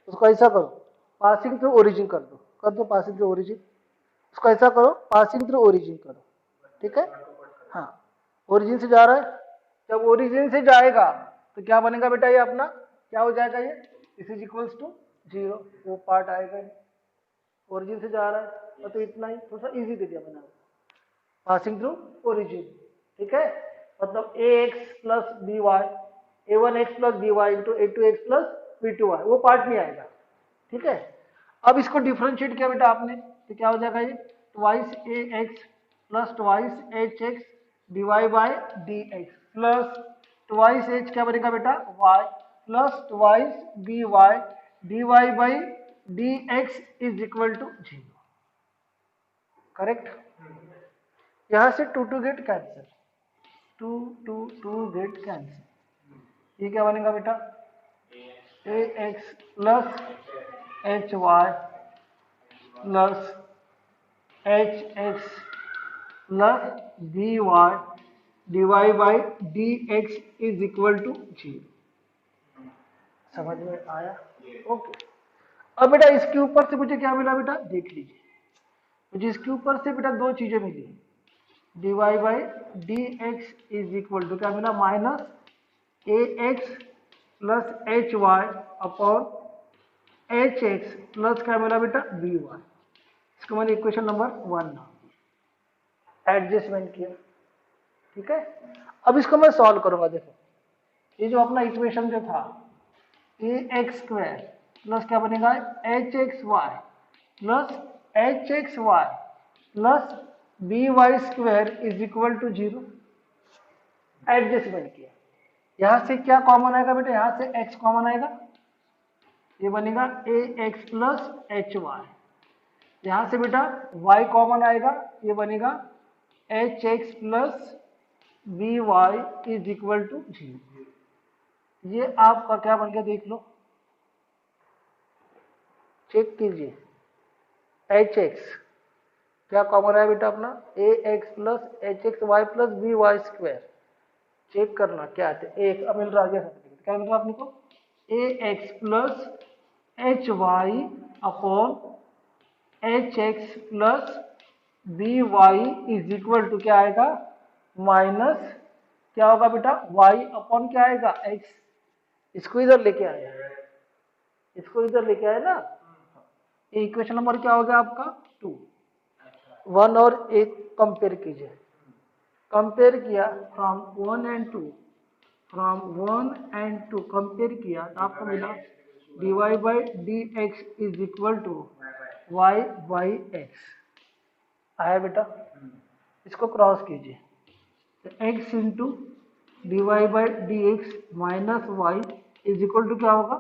उसको ऐसा करो पासिंग थ्रू ओरिजिन कर दो पासिंग थ्रू ओरिजिन, उसको ऐसा करो पासिंग थ्रू ओरिजिन करो, ठीक है। हाँ ओरिजिन से जा रहा है, जब ओरिजिन से जाएगा तो क्या बनेगा बेटा ये अपना क्या हो जाएगा ये, दिस इज इक्वल्स टू 0, वो पार्ट आएगा नहीं, ओरिजिन से जा रहा है, तो इतना ही, थोड़ा सा इजी दे दिया मैंने आपको, पासिंग थ्रू ओरिजिन, ठीक है, मतलब a x plus b y, a one x plus b y into a two x plus b two y, वो पार्ट नहीं आएगा, ठीक है। अब इसको डिफरेंशिएट किया बेटा आपने, तो क्या हो जाएगा ये, twice a x plus twice h x d y by D x plus twice h क्या बनेगा बेटा y plus twice b y d y by D x is equal to 0, correct. यहां से two get cancel, two get cancel, ये क्या बनेगा बेटा a x plus h y plus h x plus b y divide by D x is equal to 0, समझ में आया, okay. अब बेटा इसके ऊपर से मुझे क्या मिला बेटा, देख लीजिए, मुझे इसके ऊपर से बेटा दो चीजें मिली, divide by D x is equal to क्या मिला, minus a x plus h y upon h x plus क्या मिला बेटा बी वाई, इसको मैंने इक्वेशन नंबर 1 एडजस्टमेंट किया, ठीक है। अब इसको मैं सॉल्व करूंगा, देखो ये जो अपना इक्वेशन जो था ए एक्स स्क्वायर प्लस क्या बनेगा h x y plus h x y plus b y square is equal to 0, adjustment किया, यहां से क्या कॉमन आएगा बेटा, यहां से x कॉमन आएगा, ये बनेगा a x plus h y, यहां से बेटा y कॉमन आएगा, ये बनेगा h x plus b y is equal to 0, ये आपका क्या बन गया देख लो, चेक कीजिए, एच एक्स क्या कॉमन है बेटा अपना a x plus h x y plus b y square, check करना क्या आते हैं, एक अब मिल रहा है क्या मिल रहा है अपने को, a x plus h y upon h x plus b y is equal to क्या आएगा माइनस क्या होगा बेटा वाई अपॉन क्या आएगा एक्स, इसको इधर लेके आया, इसको इधर लेके आया ना, ये इक्वेशन नंबर क्या हो गया आपका 2, 1 और 1 कंपेयर कीजिए, कंपेयर किया from 1 and 2, from 1 and 2 compare किया तो आपको मिला dy by D x is equal to y by x, आया बेटा, इसको क्रॉस कीजिए, तो x into d y by D x minus y is equal to क्या होगा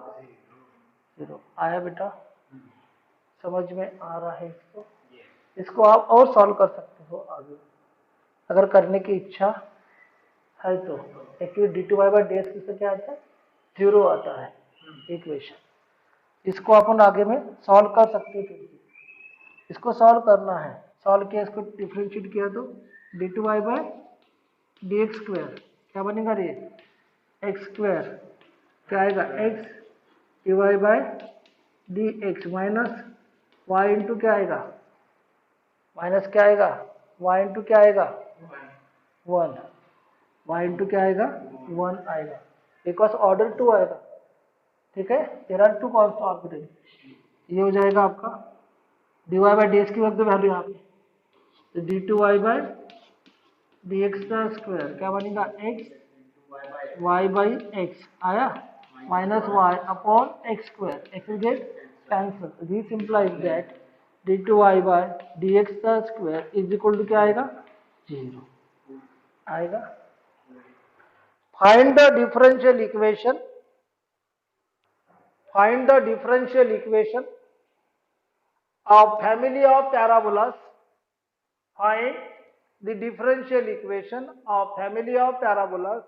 0, आया बेटा, समझ में आ रहा है इसको, इसको आप और सॉल्व कर सकते हो आगे अगर करने की इच्छा है तो, actually d two y by D x किससे क्या आता है 0 आता है इक्वेशन, इसको अपन आगे में सॉल्व कर सकते हैं, इसको सॉल्व करना है, सॉल्व किया इसको डिफ्रेंशिएट किया तो d two y by D x square क्या बनेगा रे एक्स स्क्वायर क्या आएगा x d y by D x minus y into क्या आएगा माइनस क्या आएगा वाई इंटू क्या आएगा 1, वाई इंटू क्या आएगा 1 आएगा, बिकॉज ऑर्डर 2 आएगा, ठीक है, देयर आर 2 कॉन्स्टेंट ऑर्बिटल, ये हो जाएगा आपका d y by D x की वैल्यू यहाँ पे, तो d two y by D x का स्क्वायर क्या बनेगा एक्स वाई बाई एक्स आया minus y upon x square, x will get cancel, this implies that d two y by D x का square is equal to क्या आएगा 0 आएगा। Find the differential equation, find the differential equation of family of parabolas, find the differential equation of family of parabolas,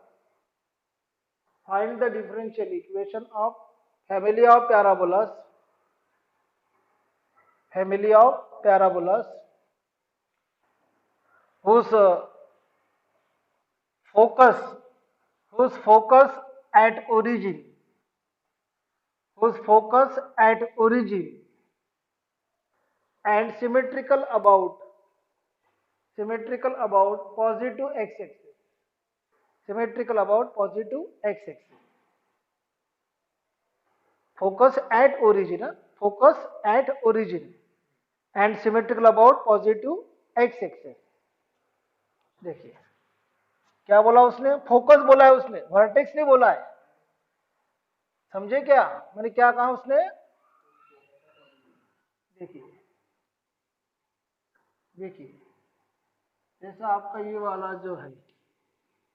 find the differential equation of family of parabolas, family of parabolas whose focus at origin, whose focus at origin and symmetrical about positive x-axis, symmetrical about positive x-axis, focus at origin, focus at origin and symmetrical about positive x axis. देखिए क्या बोला उसने, focus बोला है उसने, vertex नहीं बोला है। समझे क्या मैंने क्या कहा उसने? देखिए देखिए जैसा आपका ये वाला जो है,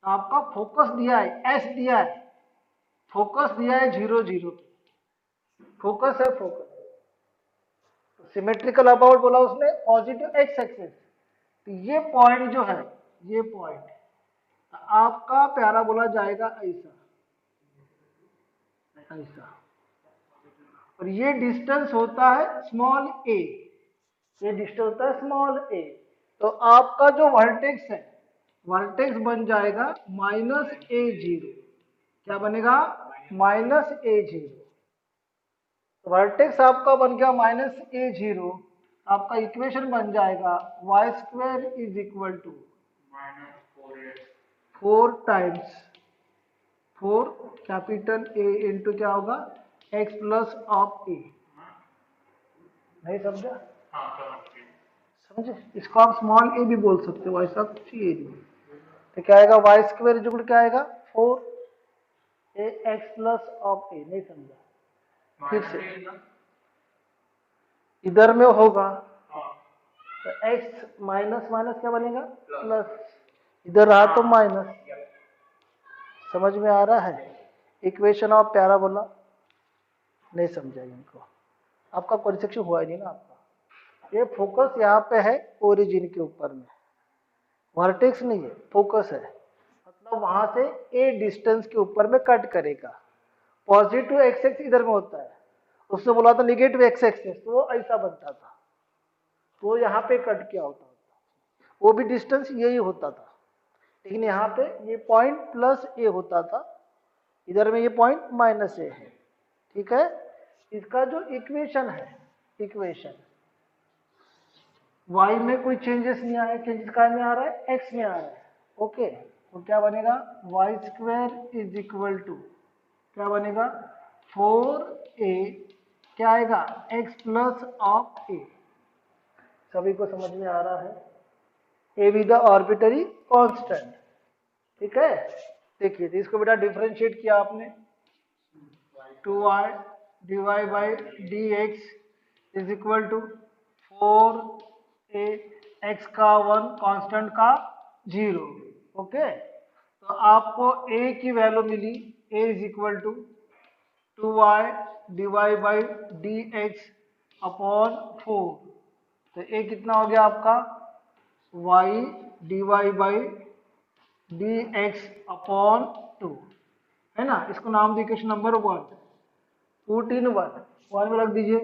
आपका फोकस दिया है, एस दिया है, फोकस दिया है 0 0, फोकस है फोकस। सिमेट्रिकल अबाउट बोला उसने पॉजिटिव एक्स एक्सिस, तो ये पॉइंट जो है, ये पॉइंट आपका पैराबोला जाएगा ऐसा ऐसा, और ये डिस्टेंस होता है स्मॉल ए, ये डिस्टेंस होता है स्मॉल ए। तो आपका जो वर्टेक्स है, वर्टेक्स बन जाएगा -a0। क्या बनेगा? -a0। वर्टेक्स आपका बन गया -a0, आपका इक्वेशन बन जाएगा y² is equal to -4 times 4 capital A into क्या होगा x प्लस ऑफ ए। नहीं समझा? समझे? इसको आप स्मॉल ए भी बोल सकते हो, ऐसा कुछ ही नहीं। तो क्या आएगा y² इज इक्वल क्या आएगा 4 x प्लस ऑफ ए। नहीं समझा? फिर से इधर में होगा तो x माइनस माइनस क्या बनेगा प्लस, इधर रहा तो माइनस। समझ में आ रहा है? Equation of parabola. नहीं समझा इनको, आपका कंसेप्शन हुआ ही नहीं ना आपका। ये फोकस यहाँ पे है ओरिजिन के ऊपर में, वर्टेक्स नहीं है, फोकस है, मतलब वहां से ए डिस्टेंस के ऊपर में कट करेगा। पॉजिटिव एक्स एक्स इधर में होता है, उसने बोला था निगेटिव एक्स एक्सेस, तो वो ऐसा बनता था, तो यहाँ पे कट क्या होता था, वो भी डिस्टेंस यही होता था, लेकिन यहाँ पे ये पॉइंट प्लस ए होता था, इधर में ये पॉइंट माइनस ए है। ठीक है? इसका जो इक्वेशन है, इक्वेशन y में कोई चेंजेस नहीं आया, चेंजेस क्या में आ रहा है x में आ रहा है। ओके, तो क्या बनेगा y² इज इक्वल टू क्या बनेगा 4a, क्या आएगा x प्लस ऑफ ए। सभी को समझ में आ रहा है? A be the arbitrary constant. ठीक है? देखिए तो इसको बेटा डिफरेंशिएट किया आपने, 2y dy by D x is equal to 4a, x का 1 कांस्टेंट का 0। ओके, तो आपको a की वैल्यू मिली, a is equal to 2y dy by D x upon 4। तो a कितना हो गया आपका y dy by D x upon 2, है ना? इसको नाम दी क्वेश्चन नंबर 1, पुट इन 1 में रख दीजिए,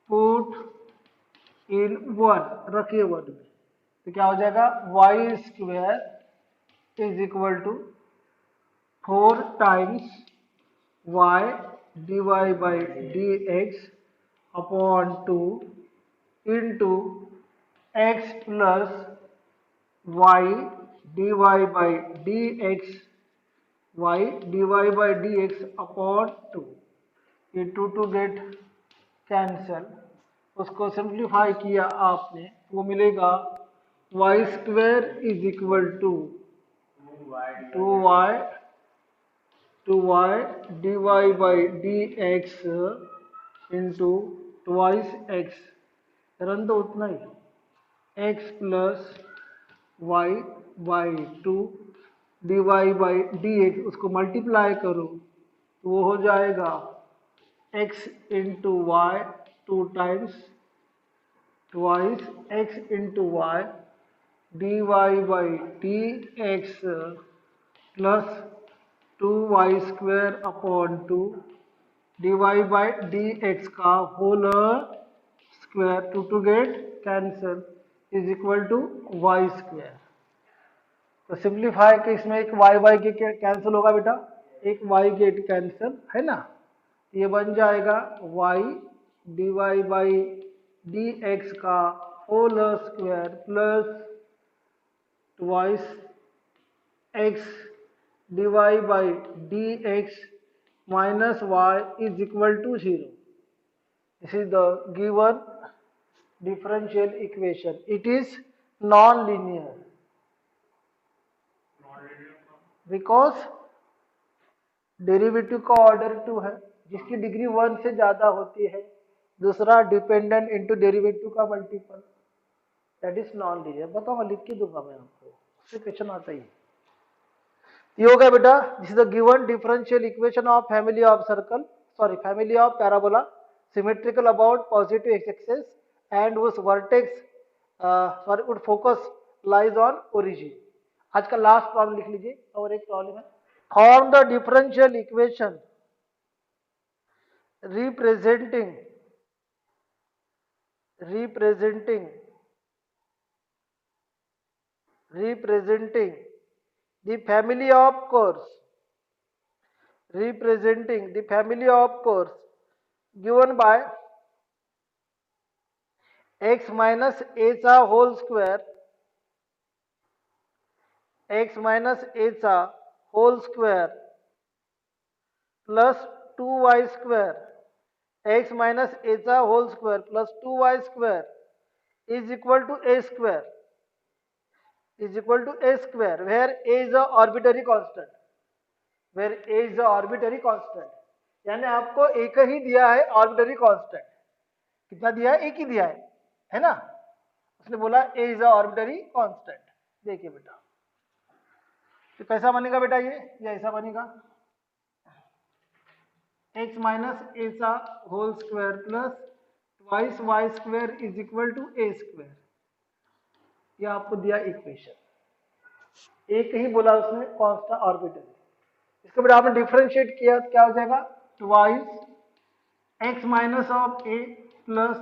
पुट इन 1 रखिए 1 में, तो क्या हो जाएगा y² is equal to 4 times y dy by D x upon 2 into x plus y dy by D x, y dy by D x upon 2। ये 2 टू गेट कैंसल, उसको सिंप्लीफाई किया आपने, वो मिलेगा y² is equal to 2y dy by D x into twice x, run तो उतना ही, x plus y by 2 dy by D x, उसको multiply करो तो वो हो जाएगा x into y 2 times twice x into y dy by D x plus 2y² upon 2 dy by D x का whole square, 2 two get cancel is equal to y²। तो simplify के इसमें एक y के कैंसिल होगा बेटा, एक y get cancel, है ना? ये बन जाएगा y dy by D x का whole square plus twice x dy by D x minus y is equal to 0. This is the given differential equation. It is non-linear because derivative का order 2 है, जिसकी degree 1 से ज्यादा होती है, दूसरा dependent into derivative का multiple, that is non linear. बताओ, मैं लिख के दूंगा मैं आपको, उससे क्वेश्चन आता ही। ये हो गया बेटा, this is the given differential equation of family of circle, sorry family of parabola symmetrical about positive x axis and उस vertex sorry would focus lies on origin. आज का लास्ट प्रॉब्लम लिख लीजिए, और एक प्रॉब्लम है, form the differential equation representing the family of curves, given by x minus a चा whole square, plus 2y square, x minus a चा whole square plus 2y square is equal to a square, where a is a arbitrary constant, यानी आपको एक ही दिया है arbitrary constant. कितना दिया है? एक ही दिया है ना। उसने बोला a is a arbitrary constant। देखिए बेटा, तो कैसा बनेगा बेटा, ये ऐसा बनेगा, x माइनस ए चा whole square plus twice y square is equal to a square. ये आपको दिया इक्वेशन, एक ही बोला उसने कांस्टेंट आर्बिट्ररी। इसको बेटा आपने डिफरेंशिएट किया तो क्या हो जाएगा, twice x minus of a plus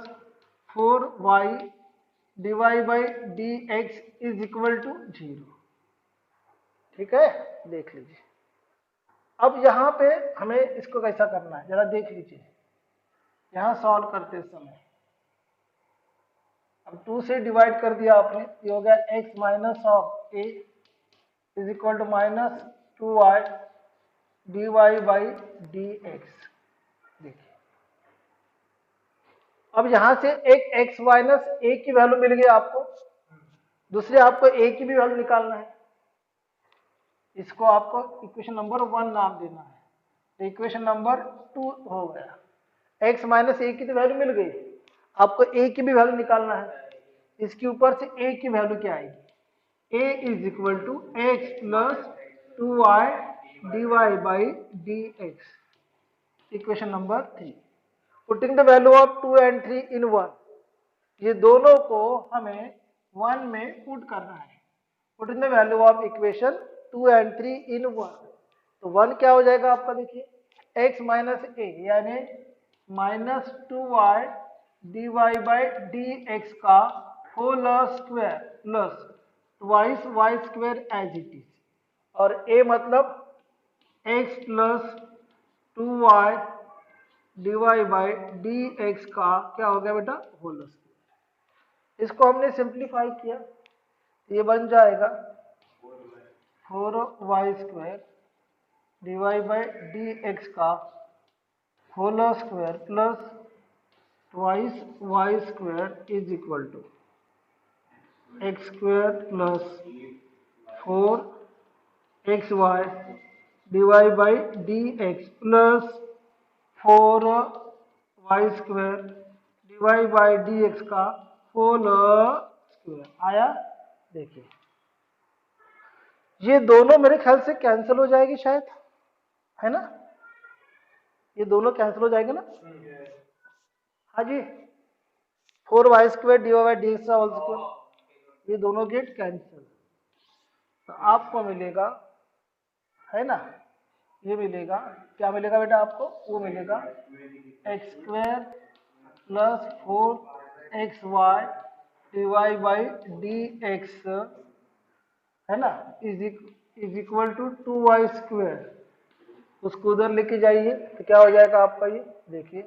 4y divide by D x is equal to 0। ठीक है, देख लीजिए। अब यहाँ पे हमें इसको कैसा करना है जरा देख लीजिए। यहाँ सॉल्व करते समय अब 2 से डिवाइड कर दिया आपने, ये हो गया x minus of a is equal to minus 2y d y by D x. देखिए, अब यहां से एक x माइनस ए की वैल्यू मिल गई आपको, दूसरे आपको a की भी वैल्यू निकालना है। इसको आपको इक्वेशन नंबर 1 नाम देना है, तो इक्वेशन नंबर 2 हो गया। x माइनस ए की तो वैल्यू मिल गई, आपको a की भी वैल्यू निकालना है। इसके ऊपर से a की वैल्यू क्या आएगी, a is equal to x plus 2y dy by D x, equation number 3। Putting the value of 2 and 3 in 1, ये दोनों को हमें 1 में पुट करना है। Putting the value of equation 2 and 3 in 1, तो 1 क्या हो जाएगा आपका, देखिए x माइनस ए यानी minus 2y d y by D x का whole square plus twice y square as it is, और a मतलब x plus 2y d y by D x का क्या हो गया बेटा, होल स्क्वायर। इसको हमने सिंप्लीफाई किया, ये बन जाएगा 4y square d y by D x का whole square plus twice y square is equal to x square plus 4xy divide by D x plus 4y square divide by D x का whole square आया। देखिए, ये दोनों मेरे ख्याल से cancel हो जाएगी शायद, है ना, ये दोनों कैंसिल हो जाएंगे ना। हाँ जी, 4y square divide by D x का होल स्क्वायर, ये दोनों गेट कैंसिल, तो आपको मिलेगा, है ना, ये मिलेगा, क्या मिलेगा बेटा आपको, वो मिलेगा x square plus 4xy divide by D x, है ना, is equal to 2y square. उसको उधर लेके जाइए तो क्या हो जाएगा आपका, ये देखिए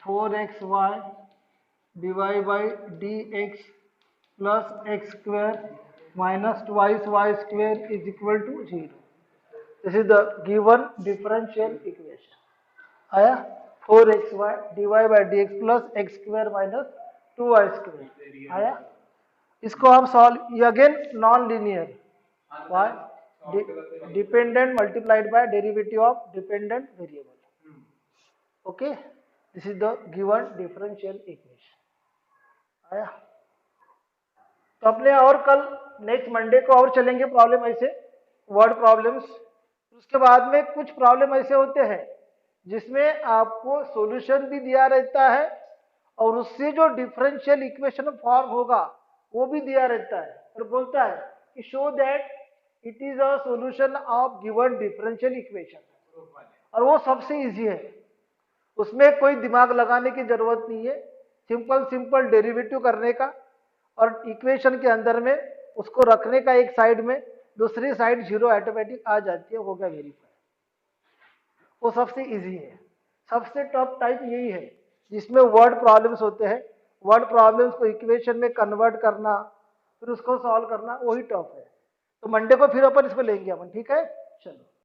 4xy divide by D x plus x square minus twice y square is equal to 0। This is the given differential equation आया 4xy dy by D x plus x square minus 2y square आया। इसको हम solve ये again non linear y dependent multiplied by derivative of dependent variable okay this is the given differential equation आया। तो अपने और कल नेक्स्ट मंडे को और चलेंगे प्रॉब्लम ऐसे वर्ड प्रॉब्लम्स। उसके बाद में कुछ प्रॉब्लम ऐसे होते हैं जिसमें आपको सॉल्यूशन भी दिया रहता है और उससे जो डिफरेंशियल इक्वेशन फॉर्म होगा वो भी दिया रहता है और बोलता है कि show that it is a solution of given differential equation और वो सबसे इजी है, उसमें कोई दिमाग लगाने की जरूरत नहीं है, सिंपल सिंपल डेरिवेटिव करने का और इक्वेशन के अंदर में उसको रखने का एक साइड में, दूसरी साइड जीरो ऑटोमेटिक आ जाती है, हो गया वेरीफाई। वो सबसे इजी है। सबसे टफ टाइप यही है जिसमें वर्ड प्रॉब्लम्स होते हैं, वर्ड प्रॉब्लम्स को इक्वेशन में कन्वर्ट करना फिर उसको सॉल्व करना वही टफ है। तो मंडे को फिर अपन इसको लेंगे अपन, ठीक है चलो।